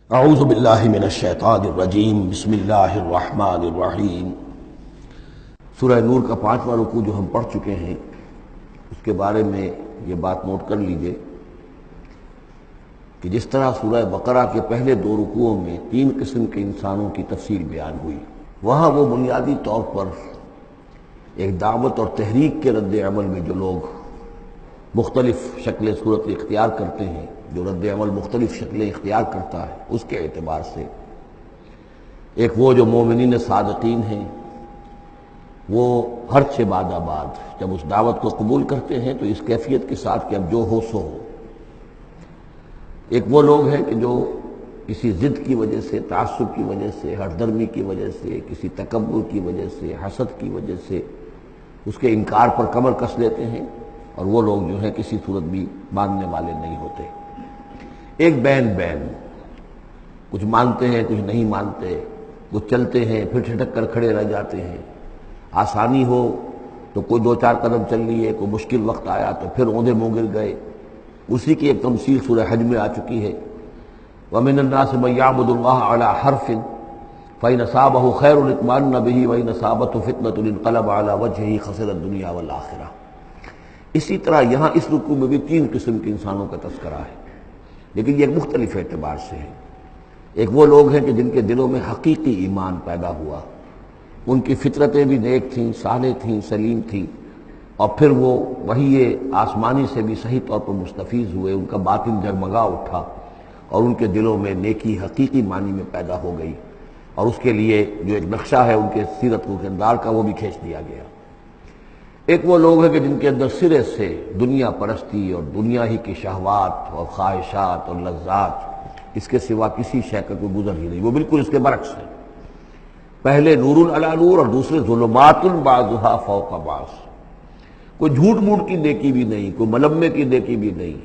اعوذ باللہ من الشیطان الرجیم بسم اللہ الرحمن الرحیم۔ سورہ نور کا 5واں رکوع جو ہم پڑھ چکے ہیں، اس کے بارے میں یہ بات نوٹ کر لیجئے کہ جس طرح سورہ بقرہ کے پہلے 2 رکوعوں میں 3 قسم کے انسانوں کی تفصیل بیان ہوئی، وہاں وہ بنیادی طور پر ایک دعوت اور تحریک کے رد عمل میں جو لوگ مختلف شکلیں صورت اختیار کرتے ہیں، جو رد عمل مختلف شکلیں اختیار کرتا ہے، اس کے اعتبار سے ایک وہ جو مومنین صادقین ہیں، وہ ہر چھ بعد آباد جب اس دعوت کو قبول کرتے ہیں تو اس کیفیت کے ساتھ کہ اب جو ہو سو ہو۔ ایک وہ لوگ ہیں کہ جو کسی ضد کی وجہ سے، تعصب کی وجہ سے، ہٹ درمی کی وجہ سے، کسی تکبر کی وجہ سے، حسد کی وجہ سے اس کے انکار پر کمر کس لیتے ہیں، اور وہ لوگ جو ہیں کسی صورت بھی ماننے والے نہیں ہوتے۔ ایک بین کچھ مانتے ہیں، کچھ نہیں مانتے، کچھ چلتے ہیں پھر ٹھٹک کر کھڑے رہ جاتے ہیں، آسانی ہو تو کوئی 2-4 قدم چل لیے، کوئی مشکل وقت آیا تو پھر اوندھے منہ گر گئے۔ اسی کی ایک تمثیل سورہ حج میں آ چکی ہے، وَمِنَ النَّاسِ مَن يَعْبُدُ اللَّهَ عَلَى حَرْفٍ فَإِنْ أَصَابَهُ خَيْرٌ اطْمَأَنَّ بِه وَإِنْ أَصَابَتْهُ فِتْنَةٌ انقلب عَلَى وَجْهِهِ خَسِرَ الدُّنْيَا وَالْآخِرَةَ۔ اسی طرح یہاں اس رکوع میں بھی 3 قسم کے انسانوں کا تذکرہ ہے، لیکن یہ ایک مختلف اعتبار سے ہے۔ ایک وہ لوگ ہیں کہ جن کے دلوں میں حقیقی ایمان پیدا ہوا، ان کی فطرتیں بھی نیک تھیں، صالح تھیں، سلیم تھیں، اور پھر وہ وہی آسمانی سے بھی صحیح طور پر مستفیض ہوئے، ان کا باطن جگمگا اٹھا اور ان کے دلوں میں نیکی حقیقی معنی میں پیدا ہو گئی، اور اس کے لیے جو ایک نقشہ ہے ان کے سیرت و کردار کا وہ بھی کھینچ دیا گیا۔ ایک وہ لوگ ہیں کہ جن کے اندر سرے سے دنیا پرستی اور دنیا ہی کی شہوات اور خواہشات اور لذات، اس کے سوا کسی شے کا کوئی گزر ہی نہیں، وہ بالکل اس کے برعکس ہے۔ پہلے نور علی نور اور دوسرے ظلمات بعضها فوق بعض۔ کوئی جھوٹ موٹ کی نیکی بھی نہیں، کوئی ملمے کی نیکی بھی نہیں،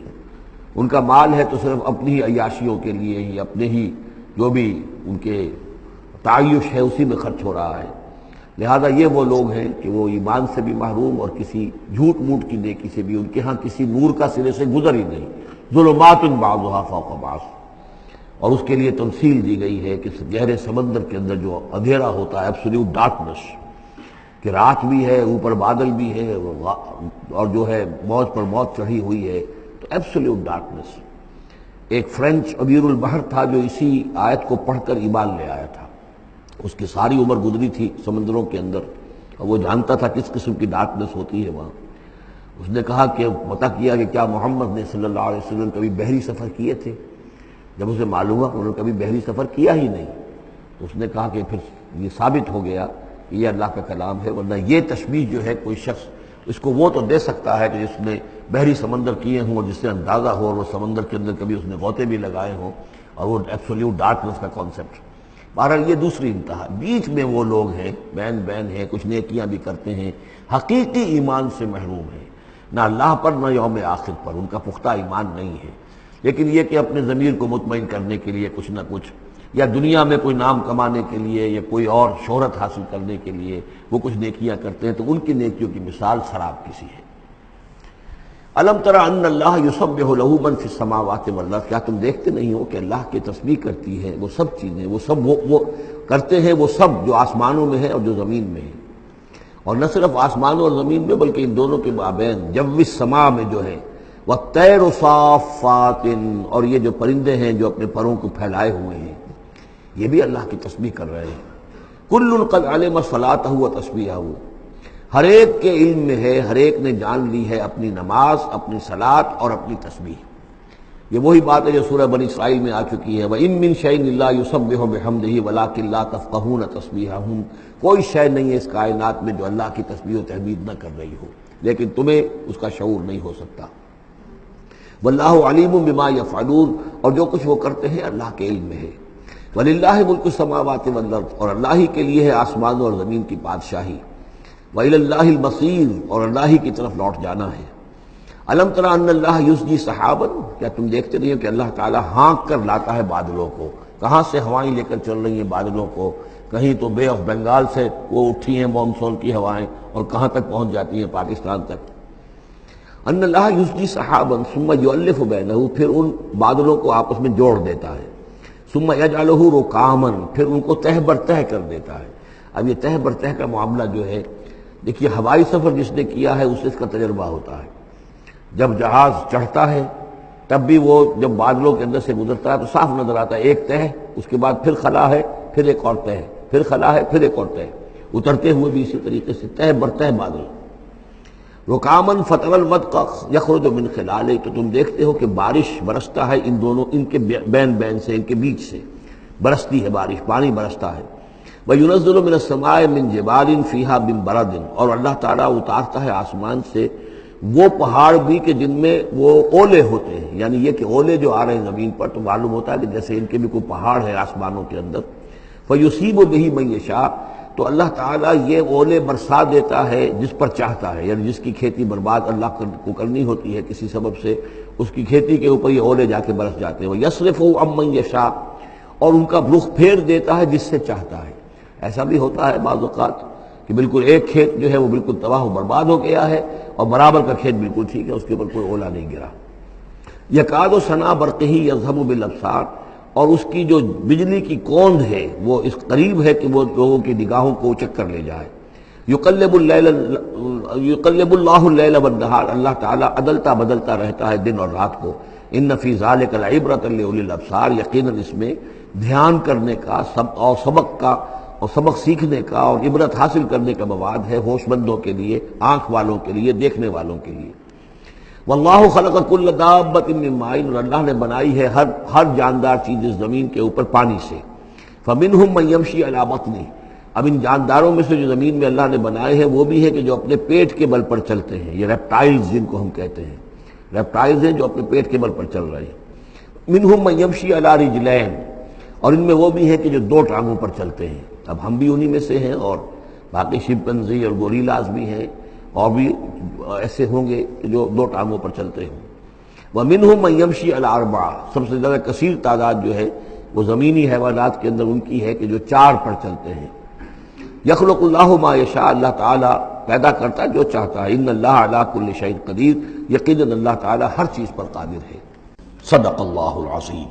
ان کا مال ہے تو صرف اپنی ہی عیاشیوں کے لیے ہی، اپنے ہی جو بھی ان کے تعیش ہے اسی میں خرچ ہو رہا ہے۔ لہذا یہ وہ لوگ ہیں کہ وہ ایمان سے بھی محروم اور کسی جھوٹ موٹ کی نیکی سے بھی ان کے ہاں کسی نور کا سرے سے گزر ہی نہیں۔ ظلمات بعضها فوق بعض، اور اس کے لیے تمثیل دی گئی ہے کہ گہرے سمندر کے اندر جو اندھیرا ہوتا ہے، ایبسلیوٹ ڈارکنس، کہ رات بھی ہے، اوپر بادل بھی ہے، اور جو ہے موج پر موت چڑھی ہوئی ہے، تو ایبسلیوٹ ڈارکنس۔ ایک فرینچ امیر البحر تھا جو اسی آیت کو پڑھ کر ایمان لے آیا تھا، اس کی ساری عمر گزری تھی سمندروں کے اندر، اور وہ جانتا تھا کس قسم کی ڈارکنس ہوتی ہے وہاں۔ اس نے کہا کہ پتہ کیا کہ کیا محمد نے صلی اللہ علیہ وسلم کبھی بحری سفر کیے تھے؟ جب اسے معلوم ہوا کہ انہوں نے کبھی بحری سفر کیا ہی نہیں، تو اس نے کہا کہ پھر یہ ثابت ہو گیا کہ یہ اللہ کا کلام ہے، ورنہ یہ تشبیہ جو ہے کوئی شخص اس کو وہ تو دے سکتا ہے کہ جس نے بحری سمندر کیے ہوں اور جس سے اندازہ ہو، اور وہ سمندر کے اندر کبھی اس نے غوطے بھی لگائے ہوں، اور وہ ایبسولوٹ ڈارکنس کا کانسیپٹ۔ بہرحال یہ دوسری انتہا۔ بیچ میں وہ لوگ ہیں، بین ہیں، کچھ نیکیاں بھی کرتے ہیں، حقیقی ایمان سے محروم ہیں، نہ اللہ پر نہ یوم آخر پر ان کا پختہ ایمان نہیں ہے، لیکن یہ کہ اپنے ضمیر کو مطمئن کرنے کے لیے کچھ نہ کچھ، یا دنیا میں کوئی نام کمانے کے لیے یا کوئی اور شہرت حاصل کرنے کے لیے وہ کچھ نیکیاں کرتے ہیں، تو ان کی نیکیوں کی مثال سراب کسی ہے۔ الم تر ان اللہ یسبح له من فی السماوات والارض، کیا تم دیکھتے نہیں ہو کہ اللہ کی تسبیح کرتی ہے وہ سب چیزیں، وہ سب وہ کرتے ہیں، وہ سب جو آسمانوں میں ہے اور جو زمین میں ہے، اور نہ صرف آسمانوں اور زمین میں بلکہ ان دونوں کے مابین جو السماء میں جو ہے، والطیر صافات، اور یہ جو پرندے ہیں جو اپنے پروں کو پھیلائے ہوئے ہیں، یہ بھی اللہ کی تسبیح کر رہے ہیں۔ کل قد علم صلاتہ و تسبیحہ، ہر ایک کے علم میں ہے، ہر ایک نے جان لی ہے اپنی نماز، اپنی صلاۃ اور اپنی تسبیح۔ یہ وہی بات ہے جو سورہ بنی اسرائیل میں آ چکی ہے، وَإِن مِّن شَيْءٍ إِلَّا يُسَبِّحُ بِحَمْدِهِ وَلَٰكِن لَّا تَفْقَهُونَ تَسْبِيحَهُمْ، کوئی شے نہیں ہے اس کائنات میں جو اللہ کی تسبیح و تحمید نہ کر رہی ہو، لیکن تمہیں اس کا شعور نہیں ہو سکتا۔ واللہ علیم بما یفعلون، اور جو کچھ وہ کرتے ہیں اللہ کے علم میں ہے۔ وللہ ملک السماوات والارض، اور اللہ ہی کے لیے ہے آسمانوں اور زمین کی بادشاہی۔ وإلی اللہ المصیر، اور اللہ ہی کی طرف لوٹ جانا ہے۔ الم تر ان اللہ یزجی سحابا، کیا تم دیکھتے نہیں ہو کہ اللہ تعالیٰ ہانک کر لاتا ہے بادلوں کو؟ کہاں سے ہوائیں لے کر چل رہی ہیں بادلوں کو؟ کہیں تو بے آف بنگال سے وہ اٹھی ہیں مانسون کی ہوائیں، اور کہاں تک پہنچ جاتی ہیں؟ پاکستان تک۔ ان اللہ یزجی سحابا ثم یؤلف بینہ، پھر ان بادلوں کو آپس میں جوڑ دیتا ہے۔ ثم یجعلہ رکاما، پھر ان کو تہ بر تہ کر دیتا ہے۔ اب یہ تہ بر تہ کا معاملہ جو ہے، دیکھیے ہوائی سفر جس نے کیا ہے اس سے اس کا تجربہ ہوتا ہے۔ جب جہاز چڑھتا ہے تب بھی وہ جب بادلوں کے اندر سے گزرتا ہے تو صاف نظر آتا ہے ایک تہ، اس کے بعد پھر خلا ہے، پھر ایک اور تہ، پھر خلا ہے، پھر ایک اور تہ، اترتے ہوئے بھی اسی طریقے سے تہ بر تہ بادل۔ رکامن فتر الودق یخرج من خلالہ، تو تم دیکھتے ہو کہ بارش برستا ہے ان دونوں، ان کے بین بین سے، ان کے بیچ سے برستی ہے بارش، پانی برستا ہے۔ وَيُنَزِّلُ مِنَ السَّمَاءِ مِن جِبَالٍ فِيهَا مِن بَرَدٍ، اور اللہ تعالیٰ اتارتا ہے آسمان سے وہ پہاڑ بھی کہ جن میں وہ اولے ہوتے ہیں، یعنی یہ کہ اولے جو آ رہے ہیں زمین پر تو معلوم ہوتا ہے کہ جیسے ان کے بھی کوئی پہاڑ ہے آسمانوں کے اندر۔ فَيُصِيبُ بِهِ مَن يَشَاءُ، تو اللہ تعالیٰ یہ اولے برسا دیتا ہے جس پر چاہتا ہے، یعنی جس کی کھیتی برباد اللہ کو کرنی ہوتی ہے کسی سبب سے، اس کی کھیتی کے اوپر یہ اولے جا کے برس جاتے ہیں۔ وَيَصْرِفُهُ عَن مَن يَشَاءُ، اور ان کا رخ پھیر دیتا ہے جس سے چاہتا ہے۔ ایسا بھی ہوتا ہے بعض اوقات کہ بالکل ایک کھیت جو ہے وہ بالکل تباہ و برباد ہو گیا ہے اور برابر کا کھیت بالکل ٹھیک ہے، اس کے اوپر کوئی اولا نہیں گرا۔ یکاد سنا برقہ یذہب بالابصار، اور اس کی جو بجلی کی کوند ہے وہ اس قریب ہے کہ وہ لوگوں کی نگاہوں کو چکر لے جائے۔ یقلب اللہ اللیل والنہار، اللہ تعالیٰ عدلتا بدلتا رہتا ہے دن اور رات کو۔ ان فی ذلک لعبرۃ لاولی الابصار، یقیناً اس میں دھیان کرنے کا اور سبق سیکھنے کا اور عبرت حاصل کرنے کا مواد ہے ہوش مندوں کے لیے، آنکھ والوں کے لیے، دیکھنے والوں کے لیے۔ واللہ خلق کل دابۃ من ماء، اور اللہ نے بنائی ہے ہر جاندار چیز اس زمین کے اوپر پانی سے۔ فمنہم من یمشی علی بطنہ، اب ان جانداروں میں سے جو زمین میں اللہ نے بنائے ہیں وہ بھی ہے کہ جو اپنے پیٹ کے بل پر چلتے ہیں، یہ ریپٹائلز جن کو ہم کہتے ہیں، ریپٹائلز ہیں جو اپنے پیٹ کے بل پر چل رہے ہیں۔ منہم من یمشی علی رجلین، اور ان میں وہ بھی ہے کہ جو دو ٹانگوں پر چلتے ہیں۔ اب ہم بھی انہی میں سے ہیں، اور باقی شمپنزی اور گوریلاز بھی ہیں، اور بھی ایسے ہوں گے کہ جو دو ٹانگوں پر چلتے ہوں۔ وَمِنْهُمْ مَنْ يَمْشِي عَلَى أَرْبَعٍ، سب سے زیادہ کثیر تعداد جو ہے وہ زمینی حیوانات کے اندر ان کی ہے کہ جو چار پر چلتے ہیں۔ یخلق اللہ ما یشاء، اللہ تعالیٰ پیدا کرتا جو چاہتا ہے۔ ان اللہ علی کل شیء قدیر، یقیناً اللہ تعالیٰ ہر چیز پر قادر ہے۔ صدق اللہ العظیم۔